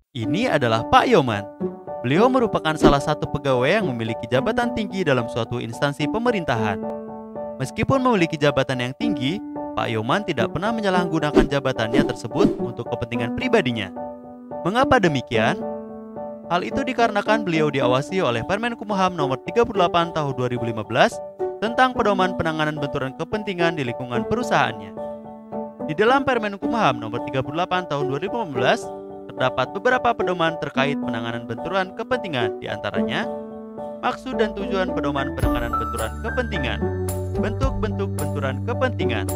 Ini adalah Pak Yoman. Beliau merupakan salah satu pegawai yang memiliki jabatan tinggi dalam suatu instansi pemerintahan. Meskipun memiliki jabatan yang tinggi, Pak Yoman tidak pernah menyalahgunakan jabatannya tersebut untuk kepentingan pribadinya. Mengapa demikian? Hal itu dikarenakan beliau diawasi oleh Permenkumham Nomor 38 Tahun 2015 tentang pedoman penanganan benturan kepentingan di lingkungan perusahaannya. Di dalam Permenkumham Nomor 38 Tahun 2015 terdapat beberapa pedoman terkait penanganan benturan kepentingan, di antaranya maksud dan tujuan pedoman penanganan benturan kepentingan, bentuk-bentuk benturan kepentingan,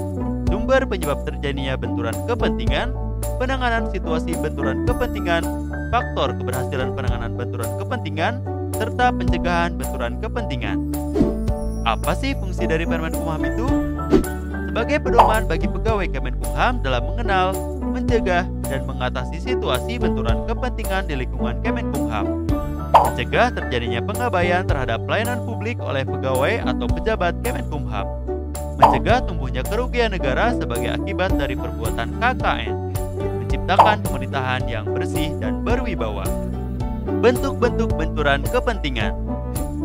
sumber penyebab terjadinya benturan kepentingan, penanganan situasi benturan kepentingan, faktor keberhasilan penanganan benturan kepentingan, serta pencegahan benturan kepentingan. Apa sih fungsi dari Permenkumham itu? Sebagai pedoman bagi pegawai Kemenkumham dalam mengenal, mencegah, dan mengatasi situasi benturan kepentingan di lingkungan Kemenkumham. Mencegah terjadinya pengabaian terhadap pelayanan publik oleh pegawai atau pejabat Kemenkumham. Mencegah tumbuhnya kerugian negara sebagai akibat dari perbuatan KKN. Menciptakan pemerintahan yang bersih dan berwibawa. Bentuk-bentuk benturan kepentingan: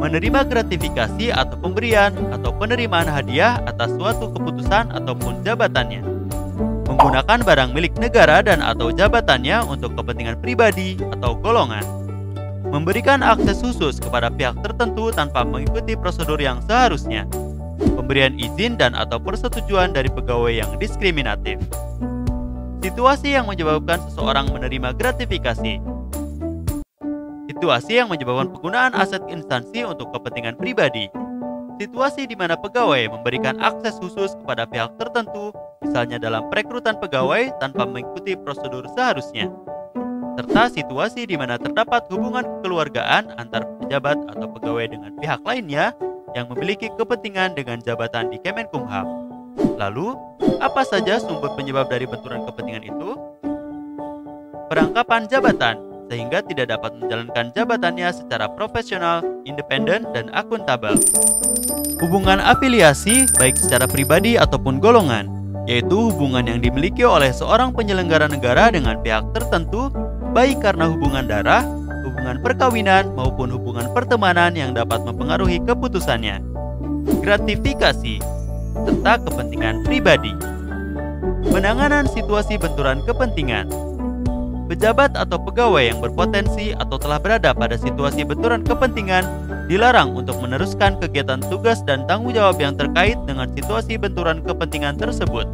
menerima gratifikasi atau pemberian atau penerimaan hadiah atas suatu keputusan ataupun jabatannya. Menggunakan barang milik negara dan atau jabatannya untuk kepentingan pribadi atau golongan. Memberikan akses khusus kepada pihak tertentu tanpa mengikuti prosedur yang seharusnya. Pemberian izin dan atau persetujuan dari pegawai yang diskriminatif. Situasi yang menyebabkan seseorang menerima gratifikasi. Situasi yang menyebabkan penggunaan aset instansi untuk kepentingan pribadi. Situasi di mana pegawai memberikan akses khusus kepada pihak tertentu, misalnya dalam perekrutan pegawai tanpa mengikuti prosedur seharusnya. Serta situasi di mana terdapat hubungan kekeluargaan antar pejabat atau pegawai dengan pihak lainnya yang memiliki kepentingan dengan jabatan di Kemenkumham. Lalu, apa saja sumber penyebab dari benturan kepentingan itu? Perangkapan jabatan, sehingga tidak dapat menjalankan jabatannya secara profesional, independen, dan akuntabel. Hubungan afiliasi, baik secara pribadi ataupun golongan, yaitu hubungan yang dimiliki oleh seorang penyelenggara negara dengan pihak tertentu, baik karena hubungan darah, hubungan perkawinan, maupun hubungan pertemanan yang dapat mempengaruhi keputusannya. Gratifikasi, serta kepentingan pribadi. Penanganan situasi benturan kepentingan. Pejabat atau pegawai yang berpotensi atau telah berada pada situasi benturan kepentingan dilarang untuk meneruskan kegiatan tugas dan tanggung jawab yang terkait dengan situasi benturan kepentingan tersebut.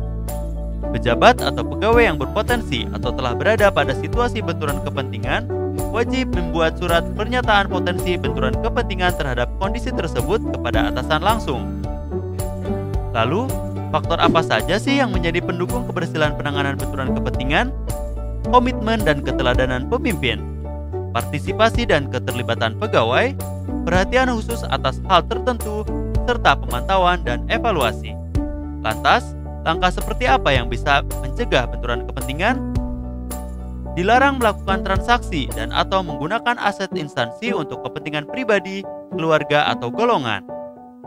Pejabat atau pegawai yang berpotensi atau telah berada pada situasi benturan kepentingan wajib membuat surat pernyataan potensi benturan kepentingan terhadap kondisi tersebut kepada atasan langsung. Lalu, faktor apa saja sih yang menjadi pendukung keberhasilan penanganan benturan kepentingan? Komitmen dan keteladanan pemimpin, partisipasi dan keterlibatan pegawai, perhatian khusus atas hal tertentu, serta pemantauan dan evaluasi. Lantas, langkah seperti apa yang bisa mencegah benturan kepentingan? Dilarang melakukan transaksi dan atau menggunakan aset instansi untuk kepentingan pribadi, keluarga, atau golongan.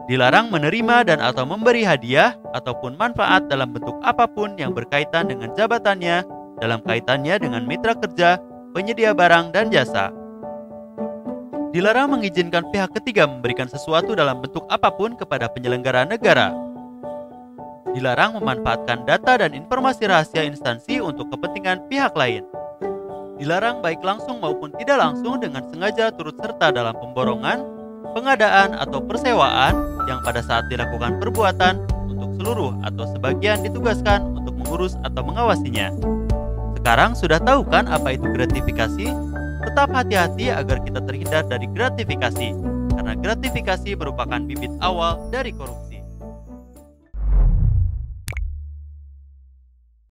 Dilarang menerima dan atau memberi hadiah ataupun manfaat dalam bentuk apapun yang berkaitan dengan jabatannya dalam kaitannya dengan mitra kerja, penyedia barang dan jasa. Dilarang mengizinkan pihak ketiga memberikan sesuatu dalam bentuk apapun kepada penyelenggara negara. Dilarang memanfaatkan data dan informasi rahasia instansi untuk kepentingan pihak lain. Dilarang baik langsung maupun tidak langsung dengan sengaja turut serta dalam pemborongan, pengadaan atau persewaan yang pada saat dilakukan perbuatan untuk seluruh atau sebagian ditugaskan untuk mengurus atau mengawasinya. Sekarang sudah tahu kan apa itu gratifikasi? Tetap hati-hati agar kita terhindar dari gratifikasi, karena gratifikasi merupakan bibit awal dari korupsi.